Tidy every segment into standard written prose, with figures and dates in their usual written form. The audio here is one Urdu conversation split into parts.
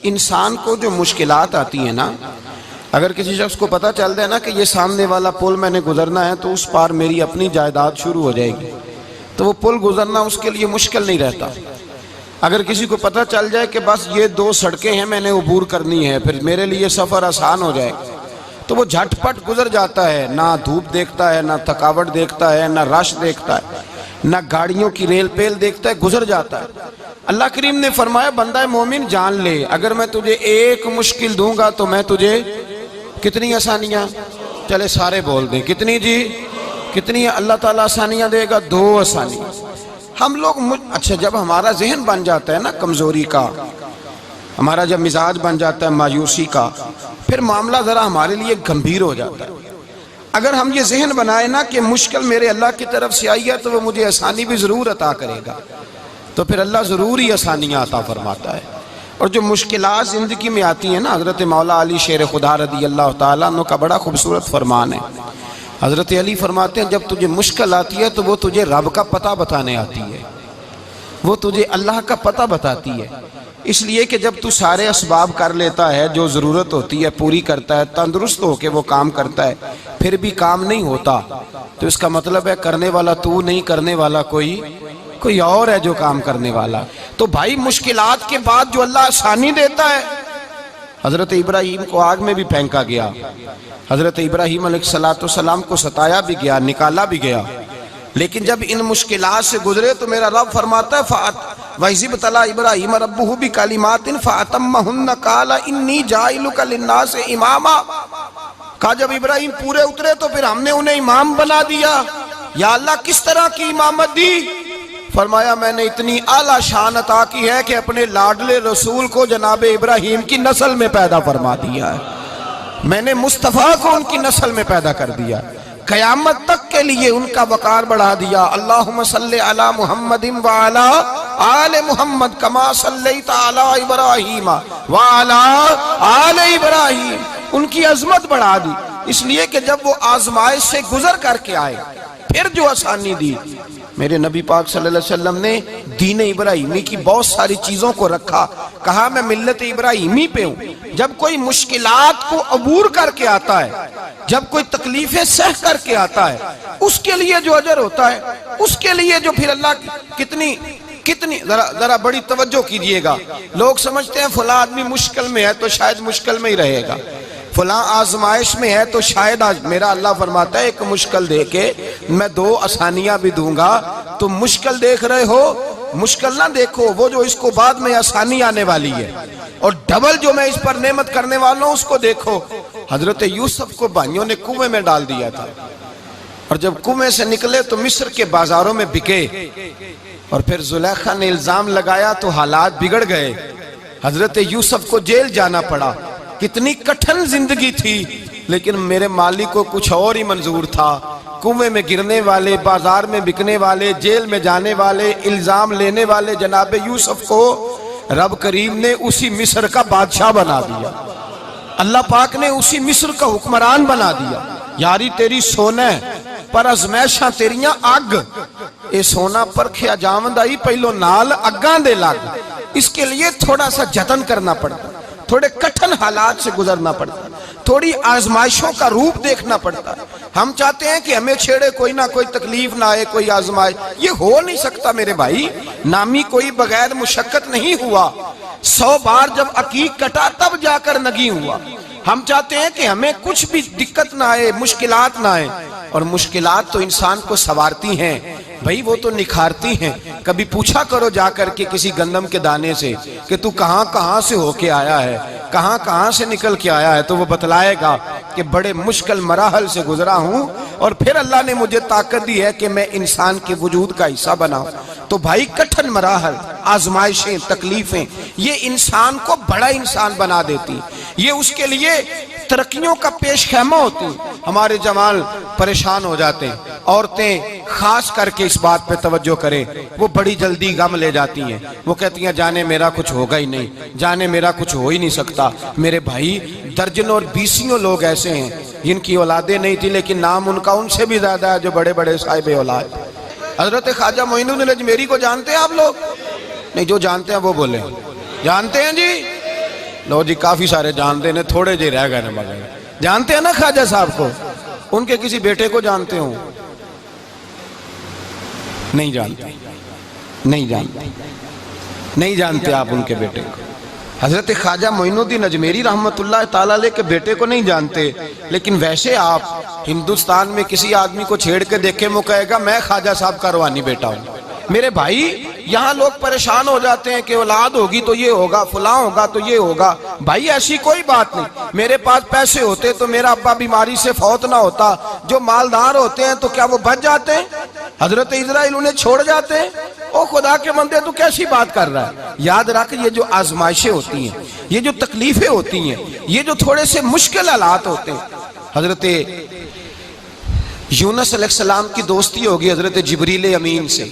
انسان کو جو مشکلات آتی ہیں نا، اگر کسی شخص کو پتہ چل جائے نا کہ یہ سامنے والا پل میں نے گزرنا ہے تو اس پار میری اپنی جائیداد شروع ہو جائے گی، تو وہ پل گزرنا اس کے لیے مشکل نہیں رہتا۔ اگر کسی کو پتہ چل جائے کہ بس یہ 2 سڑکیں ہیں میں نے عبور کرنی ہے، پھر میرے لیے سفر آسان ہو جائے گا، تو وہ جھٹ پٹ گزر جاتا ہے، نہ دھوپ دیکھتا ہے، نہ تھکاوٹ دیکھتا ہے، نہ رش دیکھتا ہے، نہ گاڑیوں کی ریل پیل دیکھتا ہے، گزر جاتا ہے۔ اللہ کریم نے فرمایا بندہ مومن جان لے، اگر میں تجھے ایک مشکل دوں گا تو میں تجھے کتنی آسانیاں، چلے سارے بول دیں کتنی جی، کتنی اللہ تعالیٰ آسانیاں دے گا؟ 2 آسانیاں۔ ہم لوگ اچھا جب ہمارا ذہن بن جاتا ہے نا کمزوری کا، ہمارا جب مزاج بن جاتا ہے مایوسی کا، پھر معاملہ ذرا ہمارے لیے گمبھیر ہو جاتا ہے۔ اگر ہم یہ ذہن بنائے نا کہ مشکل میرے اللہ کی طرف سے آئی ہے تو وہ مجھے آسانی بھی ضرور عطا کرے گا، تو پھر اللہ ضرور ہی آسانیاں عطا فرماتا ہے۔ اور جو مشکلات زندگی میں آتی ہیں نا، حضرت مولا علی شیر خدا رضی اللہ تعالیٰ عنہ کا بڑا خوبصورت فرمان ہے۔ حضرت علی فرماتے ہیں جب تجھے مشکل آتی ہے تو وہ تجھے رب کا پتہ بتانے آتی ہے، وہ تجھے اللہ کا پتہ بتاتی ہے، اس لیے کہ جب تو سارے اسباب کر لیتا ہے، جو ضرورت ہوتی ہے پوری کرتا ہے، تندرست ہو کے وہ کام کرتا ہے، پھر بھی کام نہیں ہوتا، تو اس کا مطلب ہے کرنے والا تو نہیں، کرنے والا کوئی اور ہے جو کام کرنے والا۔ تو بھائی مشکلات کے بعد جو اللہ آسانی دیتا ہے، حضرت ابراہیم کو آگ میں بھی پھینکا گیا، حضرت ابراہیم علیہ السلام کو ستایا بھی گیا، نکالا بھی گیا، لیکن جب ان مشکلات سے گزرے تو میرا رب فرماتا ہے وَإِذِ ابْتَلَىٰ إِبْرَاهِيمَ رَبُّهُ بِكَلِمَاتٍ فَأَتَمَّهُنَّ قَالَ إِنِّي جَاعِلُكَ لِلنَّاسِ إِمَامًا۔ کہا جب ابراہیم پورے اترے تو پھر ہم نے انہیں امام بنا دیا۔ یا اللہ کس طرح کی امامت دی؟ فرمایا میں نے اتنی اعلیٰ شان عطا کی ہے کہ اپنے لاڈلے رسول کو جناب ابراہیم کی نسل میں پیدا فرما دیا ہے، میں نے مصطفیٰ کو ان کی نسل میں پیدا کر دیا، قیامت تک کے لیے ان کا وقار بڑھا دیا۔ اللہم صلی علی محمد وعلی آل محمد کما صلیت علی ابراہیم وعلی آل ابراہیم، ان کی عظمت بڑھا دی، اس لیے کہ جب وہ آزمائش سے گزر کر کے آئے پھر جو آسانی دی۔ میرے نبی پاک صلی اللہ علیہ وسلم نے دین ابراہیمی کی بہت ساری چیزوں کو رکھا، کہا میں ملت ابراہیمی پہ ہوں۔ جب کوئی مشکلات کو عبور کر کے آتا ہے، جب کوئی تکلیفیں سہ کر کے آتا ہے، اس کے لیے جو اجر ہوتا ہے، اس کے لیے جو پھر اللہ کتنی ذرا بڑی توجہ کیجئے گا۔ لوگ سمجھتے ہیں فلاں آدمی مشکل میں ہے تو شاید مشکل میں ہی رہے گا، فلاں آزمائش میں ہے تو شاید میرا اللہ فرماتا ہے ایک مشکل دے کے میں 2 آسانیاں بھی دوں گا۔ تم مشکل دیکھ رہے ہو، مشکل نہ دیکھو، وہ جو اس کو بعد میں آسانی آنے والی ہے، اور ڈبل جو میں اس پر نعمت کرنے والا ہوں اس کو دیکھو۔ حضرت یوسف کو بھائیوں نے کنویں میں ڈال دیا تھا، اور جب کنویں سے نکلے تو مصر کے بازاروں میں بکے، اور پھر زلیخا نے الزام لگایا تو حالات بگڑ گئے، حضرت یوسف کو جیل جانا پڑا۔ کتنی کٹھن زندگی تھی، لیکن میرے مالک کو کچھ اور ہی منظور تھا۔ کنویں میں گرنے والے، بازار میں بکنے والے، جیل میں جانے والے، الزام لینے والے جناب یوسف کو رب کریم نے اسی مصر کا بادشاہ بنا دیا، اللہ پاک نے اسی مصر کا حکمران بنا دیا۔ یاری تیری سونا پر ازمیشاں تیریاں اگ، اے سونا پرکھیا جاوند آئی پہلو نال اگاں دے لگ، اس کے لیے تھوڑا سا جتن کرنا پڑتا، تھوڑے کٹھن حالات سے گزرنا پڑتا، تھوڑی آزمائشوں کا روپ دیکھنا پڑتا۔ ہم چاہتے ہیں کہ ہمیں چھیڑے کوئی نہ کوئی تکلیف نہ آئے، کوئی آزمائش، یہ ہو نہیں سکتا میرے بھائی۔ نامی کوئی بغیر مشقت نہیں ہوا، 100 بار جب عقیق کٹا تب جا کر نگی ہوا۔ ہم چاہتے ہیں کہ ہمیں کچھ بھی دقت نہ آئے، مشکلات نہ آئے، اور مشکلات تو انسان کو سنوارتی ہیں بھائی، وہ تو نکھارتی ہیں۔ کبھی پوچھا کرو جا کر کے کسی گندم کے دانے سے کہ تو کہاں سے ہو کے آیا ہے، کہاں سے نکل کے آیا ہے، تو وہ بتلائے گا کہ بڑے مشکل مراحل سے گزرا ہوں، اور پھر اللہ نے مجھے طاقت دی ہے کہ میں انسان کے وجود کا حصہ بناؤں۔ تو بھائی کٹھن مراحل، آزمائشیں، تکلیفیں، یہ انسان کو بڑا انسان بنا دیتی، یہ اس کے لیے ترقیوں کا پیش خیمہ ہوتی۔ ہمارے جوان پریشان ہو جاتے ہیں، عورتیں خاص کر کے اس بات پہ توجہ کریں، وہ بڑی جلدی غم لے جاتی ہیں، وہ کہتی ہیں جانے میرا کچھ ہوگا ہی نہیں، جانے میرا کچھ ہو ہی نہیں سکتا۔ میرے بھائی درجنوں اور بیسیوں لوگ ایسے ہیں جن کی اولادیں نہیں تھی، لیکن نام ان کا ان سے بھی زیادہ ہے جو بڑے بڑے صاحب اولاد۔ حضرت خواجہ معین الدین اجمیری کو جانتے ہیں آپ لوگ؟ نہیں، جو جانتے ہیں وہ بولیں۔ جانتے ہیں جی؟ لو جی کافی سارے جانتے ہیں، تھوڑے جی رہ گئے نا مگر جانتے ہیں نا خواجہ صاحب کو؟ ان کے کسی بیٹے کو جانتے ہوں؟ نہیں جانتے، نہیں جانتے، نہیں جانتے آپ ان کے بیٹے کو۔ حضرت خواجہ معین الدین اجمیری رحمۃ اللہ تعالیٰ علیہ کے بیٹے کو نہیں جانتے، لیکن ویسے آپ ہندوستان میں کسی آدمی کو چھیڑ کے دیکھیں وہ کہے گا میں خواجہ صاحب کا روحانی بیٹا ہوں۔ میرے بھائی یہاں لوگ پریشان ہو جاتے ہیں کہ اولاد ہوگی تو یہ ہوگا، فلاں ہوگا تو یہ ہوگا۔ بھائی ایسی کوئی بات نہیں، میرے پاس پیسے ہوتے تو میرا ابا بیماری سے فوت نہ ہوتا۔ جو مالدار ہوتے ہیں تو کیا وہ بچ جاتے ہیں؟ حضرت اسرائیل انہیں چھوڑ جاتے ہیں؟ او خدا کے بندے تو کیسی بات کر رہا ہے؟ یاد رکھ، یہ جو آزمائشیں ہوتی ہیں، یہ جو تکلیفیں ہوتی ہیں، یہ جو تھوڑے سے مشکل حالات ہوتے ہیں۔ حضرت یونس علیہ السلام کی دوستی ہوگی حضرت جبریل امین سے،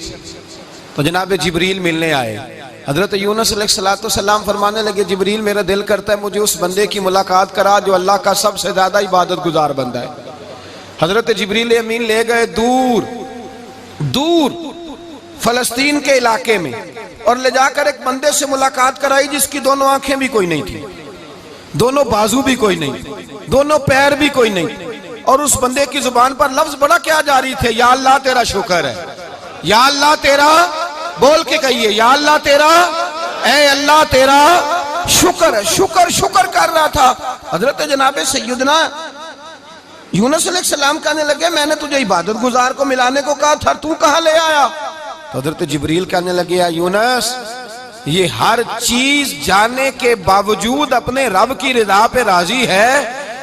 تو جناب جبریل ملنے آئے۔ حضرت یونس علیہ السلام فرمانے لگے جبریل میرا دل کرتا ہے مجھے اس بندے کی ملاقات کرا جو اللہ کا سب سے زیادہ عبادت گزار بندہ ہے۔ حضرت جبریل امین لے گئے دور دور فلسطین کے علاقے میں، اور لے جا کر ایک بندے سے ملاقات کرائی جس کی دونوں آنکھیں بھی کوئی نہیں تھی، دونوں بازو بھی کوئی نہیں، دونوں پیر بھی کوئی نہیں، اور اس بندے کی زبان پر لفظ بڑا کیا جاری تھے، یا اللہ تیرا شکر ہے، یا اللہ تیرا، بول کے کہیے یا اللہ تیرا، اے اللہ تیرا شکر ہے۔ شکر شکر کر رہا تھا۔ حضرت جناب سیدنا یونس علیہ السلام کہنے لگے میں نے تجھے عبادت گزار کو ملانے کو کہا تھا، تو کہاں لے آیا؟ تو حضرت جبریل کہنے لگے یا یونس، یہ ہر چیز جانے کے باوجود اپنے رب کی رضا پہ راضی ہے۔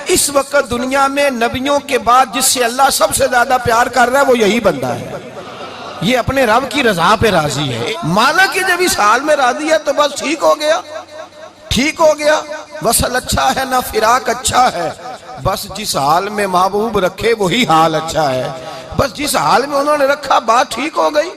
اس وقت دنیا میں نبیوں کے بعد جس سے اللہ سب سے زیادہ پیار کر رہا ہے وہ یہی بندہ ہے، یہ اپنے رب کی رضا پہ راضی ہے۔ مانا کہ جب اس حال میں راضی ہے تو بس ٹھیک ہو گیا، ٹھیک ہو گیا۔ وصل اچھا ہے نہ فراق اچھا ہے، بس جس حال میں محبوب رکھے وہی حال اچھا ہے۔ بس جس حال میں انہوں نے رکھا بات ٹھیک ہو گئی۔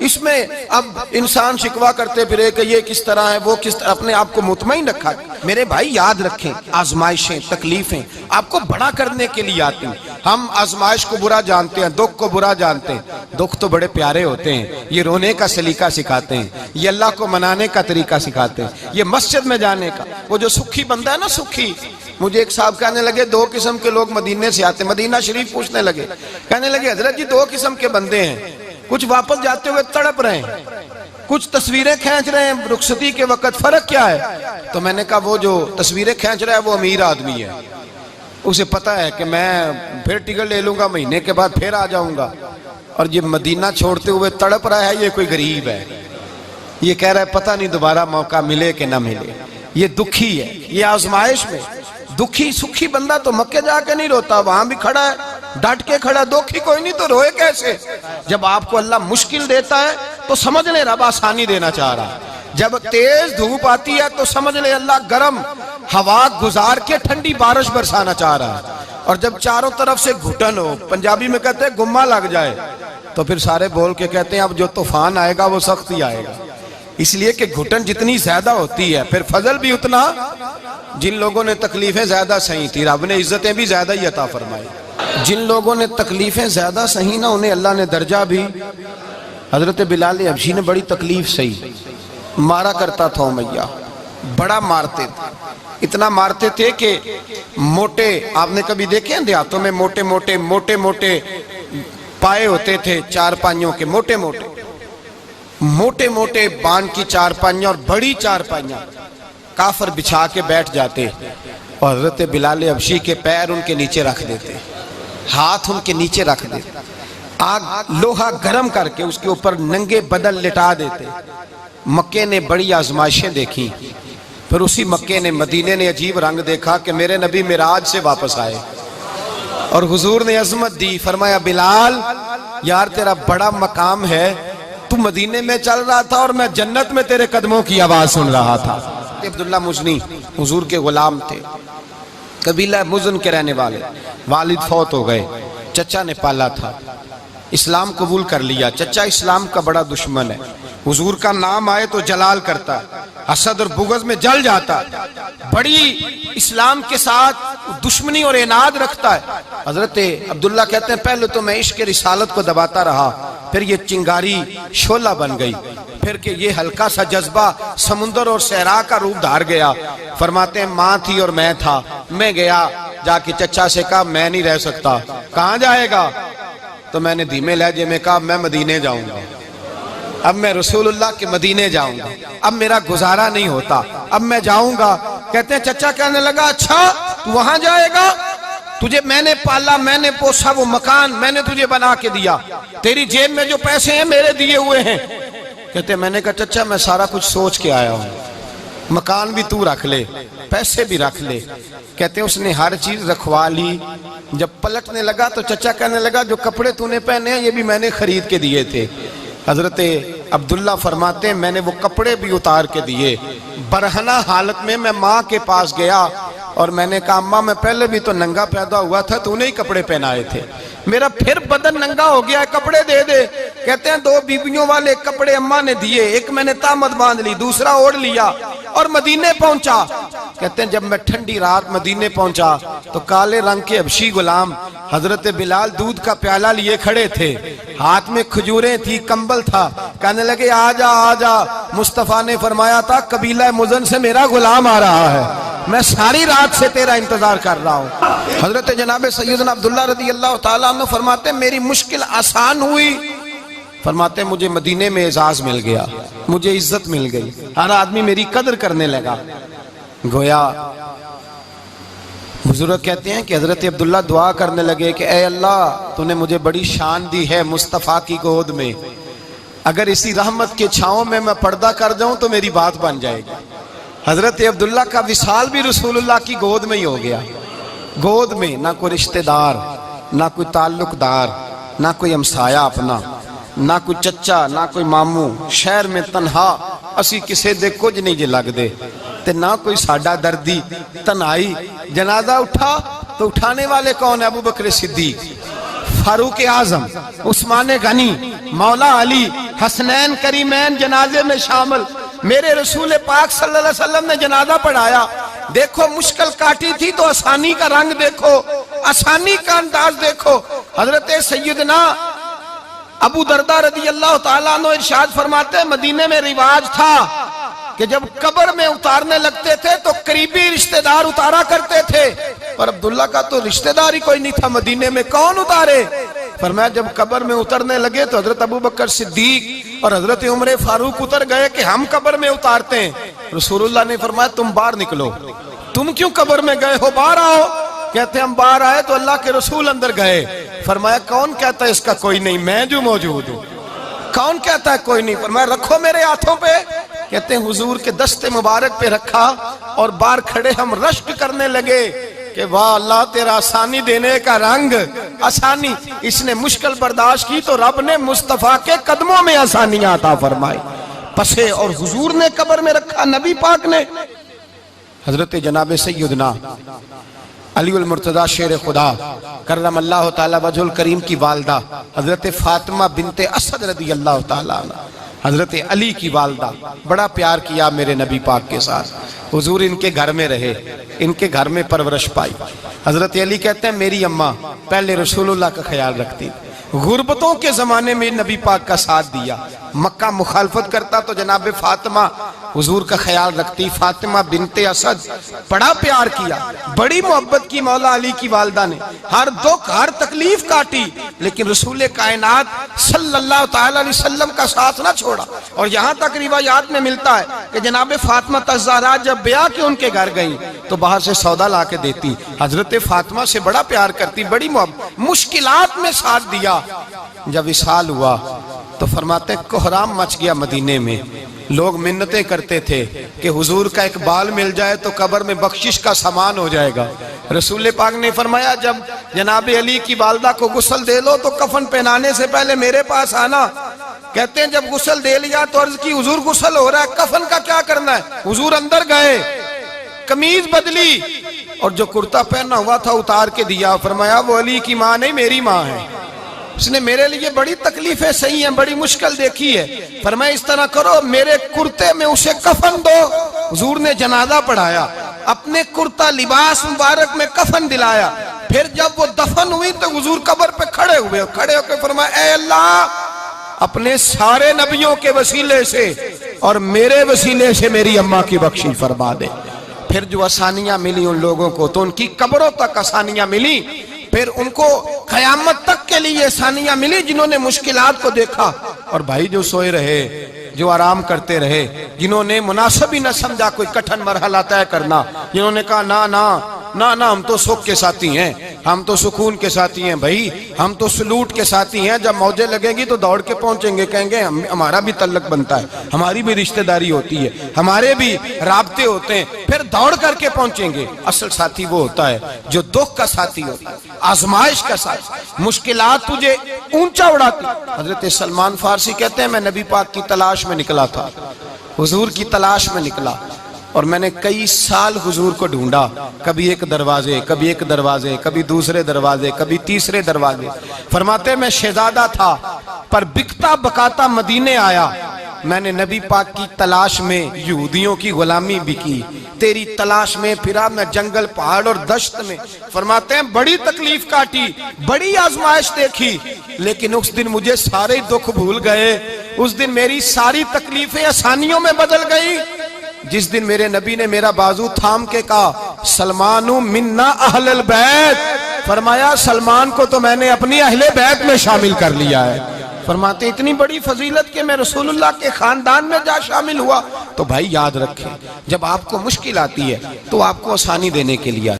اس میں اب انسان شکوہ کرتے پھرے کہ یہ کس طرح ہے وہ کس طرح، اپنے آپ کو مطمئن رکھا۔ میرے بھائی یاد رکھیں آزمائشیں تکلیفیں آپ کو بڑا کرنے کے لیے آتی ہیں۔ ہم آزمائش کو برا جانتے ہیں، دکھ کو برا جانتے ہیں۔ دکھ تو بڑے پیارے ہوتے ہیں، یہ رونے کا سلیقہ سکھاتے ہیں، یہ اللہ کو منانے کا طریقہ سکھاتے ہیں، یہ مسجد میں جانے کا۔ وہ جو سکھی بندہ ہے نا سکھی، مجھے ایک صاحب کہنے لگے دو قسم کے لوگ مدینے سے آتے، مدینہ شریف پوچھنے لگے، کہنے لگے حضرت جی دو قسم کے بندے ہیں، کچھ واپس جاتے ہوئے تڑپ رہے ہیں، کچھ تصویریں کھینچ رہے ہیں رخصتی کے وقت، فرق کیا ہے؟ تو میں نے کہا وہ جو تصویریں کھینچ رہا ہے وہ امیر آدمی ہے، اسے پتا ہے کہ میں پھر ٹکٹ لے لوں گا مہینے کے بعد پھر آ جاؤں گا، اور یہ مدینہ چھوڑتے ہوئے تڑپ رہا ہے یہ کوئی غریب ہے، یہ کہہ رہا ہے پتہ نہیں دوبارہ موقع ملے کہ نہ ملے، یہ دکھی ہے۔ یہ آزمائش میں دکھی سکھی بندہ تو مکے جا کے نہیں روتا، وہاں بھی کھڑا ہے ڈٹ کے کھڑا، دکھی کوئی نہیں تو روئے کیسے؟ جب آپ کو اللہ مشکل دیتا ہے تو سمجھ لیں رب آسانی دینا چاہ رہا ہے، جب تیز دھوپ آتی ہے تو سمجھ لیں اللہ گرم ہوا گزار کے ٹھنڈی بارش برسانا چاہ رہا ہے، اور جب چاروں طرف سے گھٹن ہو، پنجابی میں کہتے ہیں گمہ لگ جائے، تو پھر سارے بول کے کہتے ہیں اب جو طوفان آئے گا وہ سخت ہی آئے گا، اس لیے کہ گھٹن جتنی زیادہ ہوتی ہے پھر فضل بھی اتنا۔ جن لوگوں نے تکلیفیں زیادہ سہی تھی رب نے عزتیں بھی زیادہ ہی عطا فرمائی، جن لوگوں نے تکلیفیں زیادہ سہی نا انہیں اللہ نے درجہ بھی۔ حضرت بلال حبشی نے بڑی تکلیف سہی، مارا کرتا تھا امیہ، بڑا مارتے تھے، اتنا مارتے تھے کہ موٹے، آپ نے کبھی دیکھے ہیں دیہاتوں میں موٹے موٹے پائے ہوتے تھے چار پائیوں کے، موٹے موٹے بان کی چار پائیاں اور بڑی چار پائیاں کافر بچھا کے بیٹھ جاتے، اور حضرت بلال حبشی کے پیر ان کے نیچے رکھ دیتے، ہاتھ ان کے نیچے رکھ دیتے، آگ لوہا گرم کر کے اس کے اوپر ننگے بدن لٹا دیتے۔ مکے نے بڑی آزمائشیں دیکھی، پھر اسی مکے نے مدینے نے عجیب رنگ دیکھا کہ میرے نبی معراج سے واپس آئے، اور حضور نے عظمت دی، فرمایا بلال یار تیرا بڑا مقام ہے، تو مدینے میں چل رہا تھا اور میں جنت میں تیرے قدموں کی آواز سن رہا تھا۔ عبداللہ مزنی حضور کے غلام تھے، قبیلہ مزن کے رہنے والے، والد فوت ہو گئے، چچا نے پالا تھا، اسلام قبول کر لیا، چچا اسلام کا بڑا دشمن ہے، حضور کا نام آئے تو جلال کرتا، حسد اور بغض میں جل جاتا، بڑی اسلام کے ساتھ دشمنی اور عناد رکھتا ہے۔ حضرت عبداللہ کہتے ہیں پہلے تو میں عشق رسالت کو دباتا رہا، پھر یہ چنگاری شعلہ بن گئی، پھر کہ یہ ہلکا سا جذبہ سمندر اور صحرا کا روپ دھار گیا. فرماتے ہیں ماں تھی اور میں تھا. میں گیا, جا کے چچا سے کہا میں نہیں رہ سکتا. کہاں جائے گا؟ تو میں نے دھیمے لہجے میں کہا میں مدینے جاؤں گا. اب میں رسول اللہ کے مدینے جاؤں گا, اب میرا گزارا نہیں ہوتا, اب میں جاؤں گا. کہتے ہیں چچا کہنے لگا اچھا تو وہاں جائے گا؟ تجھے میں نے پالا, میں نے پوسا, وہ مکان میں نے تجھے بنا کے دیا, تیری جیب میں جو پیسے ہیں میرے دیے ہوئے ہیں. کہتے ہیں میں نے کہا چچا میں سارا کچھ سوچ کے آیا ہوں, مکان بھی تو رکھ لے, پیسے بھی رکھ لے. کہتے ہیں اس نے ہر چیز رکھوا لی. جب پلٹنے لگا تو چچا کہنے لگا جو کپڑے تو نے پہنے ہیں یہ بھی میں نے خرید کے دیے تھے. حضرت عبداللہ فرماتے ہیں میں نے وہ کپڑے بھی اتار کے دیے. برہنہ حالت میں ماں کے پاس گیا اور میں نے کہا اماں میں پہلے بھی تو ننگا پیدا ہوا تھا, تو نے ہی کپڑے پہنائے تھے, میرا پھر بدن ننگا ہو گیا ہے, کپڑے دے دے. کہتے ہیں 2 بیویوں والے کپڑے اماں نے دیے, ایک میں نے تامت باندھ لی, دوسرا اوڑھ لیا اور مدینے پہنچا. کہتے ہیں جب میں ٹھنڈی رات مدینے پہنچا تو کالے رنگ کے حبشی غلام حضرت بلال دودھ کا پیالہ لیے کھڑے تھے, ہاتھ میں کھجوریں تھی, کمبل تھا. کہنے لگے آجا آجا, مصطفیٰ نے فرمایا تھا قبیلہ مزن سے میرا غلام آ رہا ہے, میں ساری رات سے تیرا انتظار کر رہا ہوں. حضرت جناب سیدنا عبداللہ رضی اللہ تعالیٰ عنہ فرماتے ہیں میری مشکل آسان ہوئی. فرماتے ہیں مجھے مدینے میں اعزاز مل گیا, مجھے عزت مل گئی, ہر آدمی میری قدر کرنے لگا. گویا بزرگ کہتے ہیں کہ حضرت عبداللہ دعا کرنے لگے کہ اے اللہ تو نے مجھے بڑی شان دی ہے مصطفیٰ کی گود میں, اگر اسی رحمت کے چھاؤں میں پردہ کر جاؤں تو میری بات بن جائے گی. حضرت عبداللہ کا وصال بھی رسول اللہ کی گود میں ہی ہو گیا. گود میں نہ کوئی رشتہ دار, نہ کوئی تعلق دار, نہ کوئی ہمسایا اپنا, نہ کوئی چچا, نہ کوئی ماموں, شہر میں تنہا اسی کسے دے کچھ نہیں جے لگ دے, تے نہ کوئی ساڈا دردی. تنہائی, جنازہ اٹھا تو اٹھانے والے کون ہیں؟ ابو بکر صدیق, فاروق اعظم, عثمان غنی, مولا علی, حسنین کریمین جنازے میں شامل. میرے رسول پاک صلی اللہ علیہ وسلم نے جنازہ پڑھایا. دیکھو مشکل کاٹی تھی تو آسانی کا رنگ دیکھو, آسانی کا انداز دیکھو. حضرت سیدنا ابو دردہ رضی اللہ تعالیٰ عنہ ارشاد فرماتے ہیں مدینے میں رواج تھا کہ جب قبر میں اتارنے لگتے تھے تو قریبی رشتہ دار اتارا کرتے تھے, پر عبداللہ کا تو رشتہ دار ہی کوئی نہیں تھا مدینے میں, کون اتارے؟ فرمایا جب قبر میں اترنے لگے تو حضرت ابو بکر صدیق اور حضرت عمر فاروق اتر گئے کہ ہم قبر میں اتارتے ہیں. رسول اللہ نے فرمایا تم باہر نکلو, تم کیوں قبر میں گئے ہو, باہر آؤ. کہتے ہیں ہم باہر آئے تو اللہ کے رسول اندر گئے. فرمایا کون کہتا ہے اس کا کوئی نہیں, میں جو موجود ہوں. کون کہتا ہے کوئی نہیں؟ فرمایا رکھو میرے ہاتھوں پہ. کہتے ہیں حضور کے دست مبارک پہ رکھا اور باہر کھڑے ہم رشک کرنے لگے کہ واہ اللہ تیرا آسانی دینے کا رنگ, آسانی. اس نے مشکل برداشت کی تو رب نے مصطفیٰ کے قدموں میں آسانیاں عطا فرمائی. پسے اور حضور نے قبر میں رکھا, نبی پاک نے. حضرت جناب سیدنا علی المرتضی شیر خدا کرم اللہ تعالی وجہ الکریم کی والدہ حضرت فاطمہ بنت اسد رضی اللہ تعالی عنہ, حضرت علی کی والدہ, بڑا پیار کیا میرے نبی پاک کے ساتھ. حضور ان کے گھر میں رہے, ان کے گھر میں پرورش پائی. حضرت علی کہتے ہیں میری اماں پہلے رسول اللہ کا خیال رکھتی, غربتوں کے زمانے میں نبی پاک کا ساتھ دیا. مکہ مخالفت کرتا تو جناب فاطمہ حضور کا خیال رکھتی. فاطمہ بنت اسد بڑا پیار کیا, بڑی محبت کی مولا علی کی والدہ نے, ہر دکھ ہر تکلیف کاٹی, لیکن رسول کائنات صلی اللہ تعالی علیہ وسلم کا ساتھ نہ چھوڑا. اور یہاں تک روایات میں ملتا ہے کہ جناب فاطمہ الزہرا جب بیاہ کے ان کے گھر گئیں تو باہر سے سودا لا کے دیتی. حضرت فاطمہ سے بڑا پیار کرتی, بڑی محبت, مشکلات میں ساتھ دیا. جب وصال ہوا تو فرماتے کوہرام مچ گیا مدینے میں. لوگ منتیں کرتے تھے کہ حضور کا ایک بال مل جائے تو قبر میں بخشش کا سامان ہو جائے گا. رسول پاک نے فرمایا جب جناب علی کی والدہ کو غسل دے لو تو کفن پہنانے سے پہلے میرے پاس آنا. کہتے ہیں جب غسل دے لیا تو عرض کی حضور غسل ہو رہا ہے, کفن کا کیا کرنا ہے؟ حضور اندر گئے, قمیض بدلی اور جو کرتا پہنا ہوا تھا اتار کے دیا. فرمایا وہ علی کی ماں نہیں میری ماں ہے, اس نے میرے لیے بڑی تکلیفیں صحیح ہیں, بڑی مشکل دیکھی ہے. فرمایا اس طرح کرو میرے کرتے میں اسے کفن دو. حضور نے جنازہ پڑھایا, اپنے کرتا لباس مبارک میں کفن دلایا. پھر جب وہ دفن ہوئی تو حضور قبر پہ کھڑے ہوئے, کھڑے ہو کے فرمایا اے اللہ اپنے سارے نبیوں کے وسیلے سے اور میرے وسیلے سے میری اماں کی بخشش فرما دے۔ پھر جو آسانیاں ملی ان لوگوں کو تو ان کی قبروں تک آسانیاں ملی، پھر ان کو قیامت تک کے لیے آسانیاں ملی جنہوں نے مشکلات کو دیکھا۔ اور بھائی جو سوئے رہے، جو آرام کرتے رہے، جنہوں نے مناسب ہی نہ سمجھا کوئی کٹھن مرحلہ طے کرنا، جنہوں نے کہا نا نا نا نا ہم تو سکھ کے ساتھی ہیں، ہم تو سکون کے ساتھی ہیں، بھائی ہم تو سلوٹ کے ساتھی ہیں، جب موجیں لگیں گی تو دوڑ کے پہنچیں گے، کہیں گے ہمارا بھی تعلق بنتا ہے، ہماری بھی رشتہ داری ہوتی ہے، ہمارے بھی رابطے ہوتے ہیں، پھر دوڑ کر کے پہنچیں گے۔ اصل ساتھی وہ ہوتا ہے جو دکھ کا ساتھی ہوتا ہے، آزمائش کا ساتھی، مشکلات تجھے اونچا اڑاتی۔ حضرت سلمان فارسی کہتے ہیں میں نبی پاک کی تلاش میں نکلا تھا، حضور کی تلاش میں نکلا، اور میں نے کئی سال حضور کو ڈھونڈا، کبھی ایک دروازے، کبھی ایک دروازے، کبھی دوسرے دروازے، کبھی تیسرے دروازے۔ فرماتے میں شہزادہ تھا پر بکتا بکاتا مدینے آیا، میں نے نبی پاک کی تلاش میں یہودیوں کی غلامی بھی کی، تیری تلاش میں پھرا میں جنگل پہاڑ اور دشت میں۔ فرماتے ہیں بڑی تکلیف کاٹی، بڑی آزمائش دیکھی، لیکن اس دن مجھے سارے دکھ بھول گئے، اس دن میری ساری تکلیفیں آسانیوں میں بدل گئی، جس دن میرے نبی نے میرا بازو تھام کے کہا سلمانو منا اہل البیت، فرمایا سلمان کو تو میں نے اپنی اہل بیت میں شامل کر لیا ہے۔ فرماتے اتنی بڑی فضیلت کہ میں رسول اللہ کے خاندان میں جا شامل ہوا۔ تو بھائی یاد رکھیں، جب آپ کو مشکل آتی ہے تو آپ کو آسانی دینے کے لیے